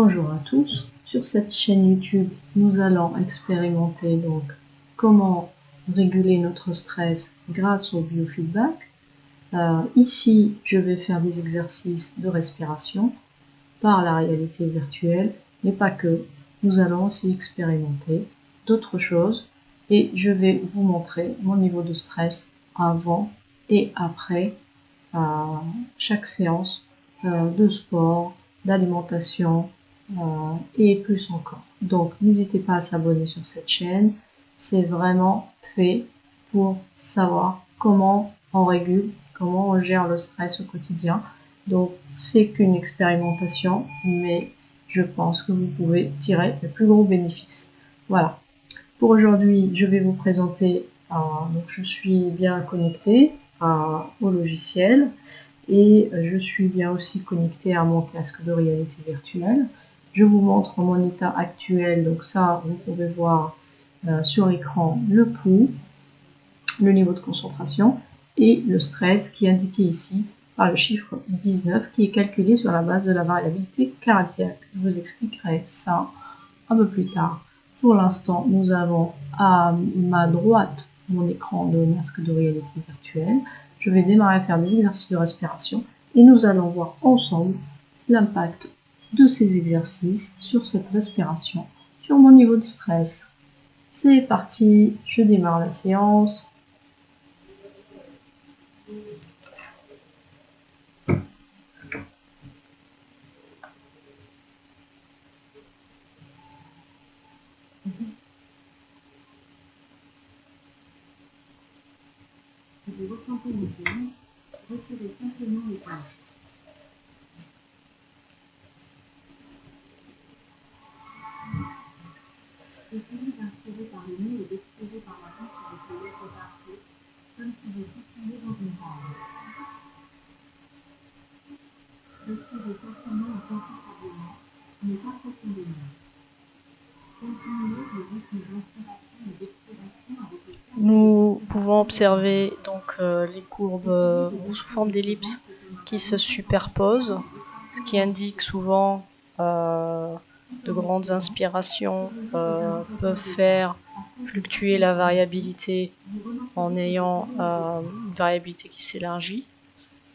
Bonjour à tous. Sur cette chaîne YouTube, nous allons expérimenter donc comment réguler notre stress grâce au biofeedback. Ici, je vais faire des exercices de respiration par la réalité virtuelle, mais pas que. Nous allons aussi expérimenter d'autres choses et je vais vous montrer mon niveau de stress avant et après chaque séance de sport, d'alimentation et plus encore. Donc n'hésitez pas à s'abonner sur cette chaîne, c'est vraiment fait pour savoir comment on régule, comment on gère le stress au quotidien. Donc c'est qu'une expérimentation, mais je pense que vous pouvez tirer le plus gros bénéfice. Voilà. Pour aujourd'hui, je vais vous présenter, donc je suis bien connectée au logiciel et je suis bien aussi connectée à mon casque de réalité virtuelle. Je vous montre mon état actuel, donc ça vous pouvez voir sur l'écran le pouls, le niveau de concentration et le stress qui est indiqué ici par le chiffre 19 qui est calculé sur la base de la variabilité cardiaque. Je vous expliquerai ça un peu plus tard. Pour l'instant, nous avons à ma droite mon écran de masque de réalité virtuelle. Je vais démarrer à faire des exercices de respiration et nous allons voir ensemble l'impact de ces exercices sur cette respiration, sur mon niveau de stress. C'est parti, je démarre la séance. Si vous ressentez une gêne, retirez simplement les pinces. Essayez d'inspirer par le nez et d'expirer par la bouche avec les lèvres pincées, comme si vous souffliez dans une rampe. Respirez facilement et confortablement, mais pas profondément. Continuez le rythme d'inspiration et d'expiration avec le cercle. Nous pouvons observer donc les courbes sous forme d'ellipse qui se superposent, ce qui indique souvent de grandes inspirations peuvent faire fluctuer la variabilité en ayant une variabilité qui s'élargit,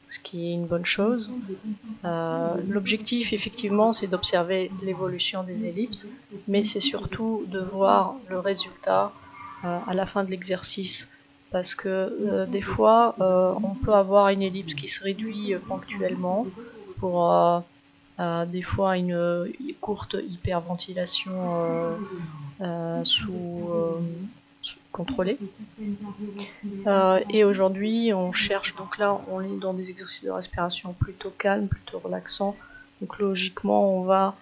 ce qui est une bonne chose. L'objectif effectivement c'est d'observer l'évolution des ellipses, mais c'est surtout de voir le résultat à la fin de l'exercice, parce que des fois on peut avoir une ellipse qui se réduit ponctuellement pour des fois une courte hyperventilation contrôlée. Et aujourd'hui on cherche, donc là on est dans des exercices de respiration plutôt calmes, plutôt relaxants, donc logiquement on va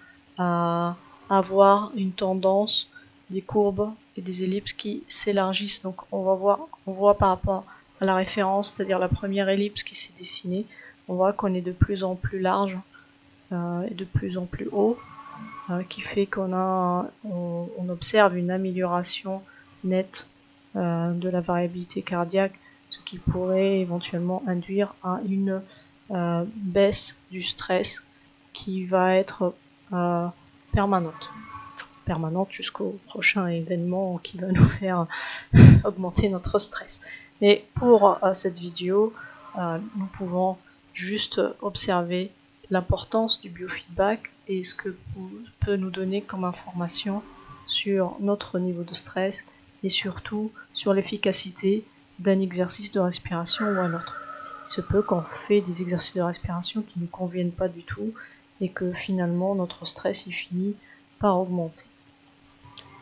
avoir une tendance des courbes et des ellipses qui s'élargissent. Donc on voit par rapport à la référence, c'est-à-dire la première ellipse qui s'est dessinée, on voit qu'on est de plus en plus large et de plus en plus haut, qui fait qu'on observe une amélioration nette de la variabilité cardiaque, ce qui pourrait éventuellement induire à une baisse du stress qui va être permanente jusqu'au prochain événement qui va nous faire augmenter notre stress. Mais pour cette vidéo, nous pouvons juste observer l'importance du biofeedback et ce que peut nous donner comme information sur notre niveau de stress et surtout sur l'efficacité d'un exercice de respiration ou un autre. Il se peut qu'on fait des exercices de respiration qui ne conviennent pas du tout et que finalement notre stress il finit par augmenter.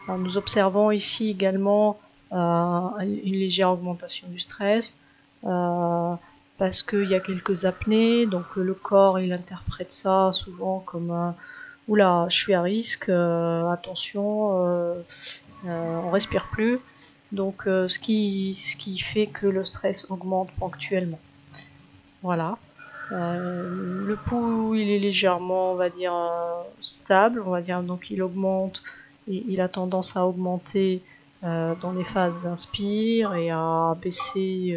Alors, nous observons ici également une légère augmentation du stress parce qu'il y a quelques apnées, donc le corps il interprète ça souvent comme oula, je suis à risque, attention, on respire plus. Donc ce qui fait que le stress augmente ponctuellement. Voilà. Le pouls il est légèrement, on va dire, stable, on va dire, donc il augmente et il a tendance à augmenter dans les phases d'inspire et à baisser,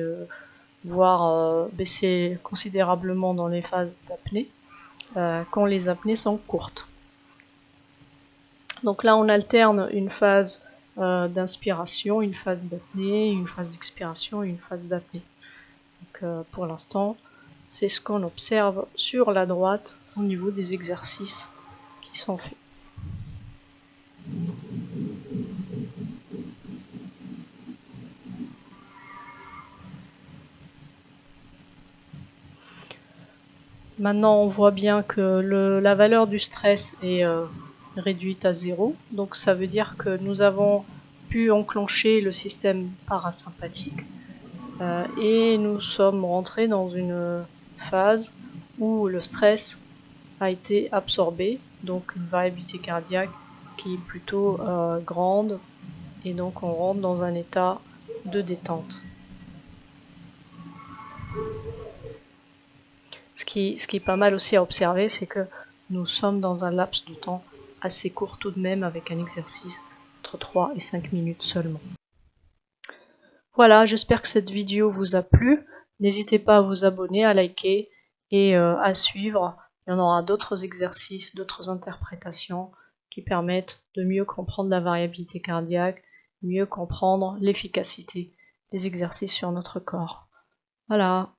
voire baisser considérablement dans les phases d'apnée, quand les apnées sont courtes. Donc là, on alterne une phase d'inspiration, une phase d'apnée, une phase d'expiration et une phase d'apnée. Donc pour l'instant, c'est ce qu'on observe sur la droite au niveau des exercices qui sont faits. Maintenant, on voit bien que la valeur du stress est réduite à 0. Donc ça veut dire que nous avons pu enclencher le système parasympathique et nous sommes rentrés dans une phase où le stress a été absorbé, donc une variabilité cardiaque qui est plutôt grande, et donc on rentre dans un état de détente. Ce qui est pas mal aussi à observer, c'est que nous sommes dans un laps de temps assez court tout de même, avec un exercice entre 3 et 5 minutes seulement. Voilà, j'espère que cette vidéo vous a plu. N'hésitez pas à vous abonner, à liker et à suivre. Il y en aura d'autres exercices, d'autres interprétations qui permettent de mieux comprendre la variabilité cardiaque, mieux comprendre l'efficacité des exercices sur notre corps. Voilà.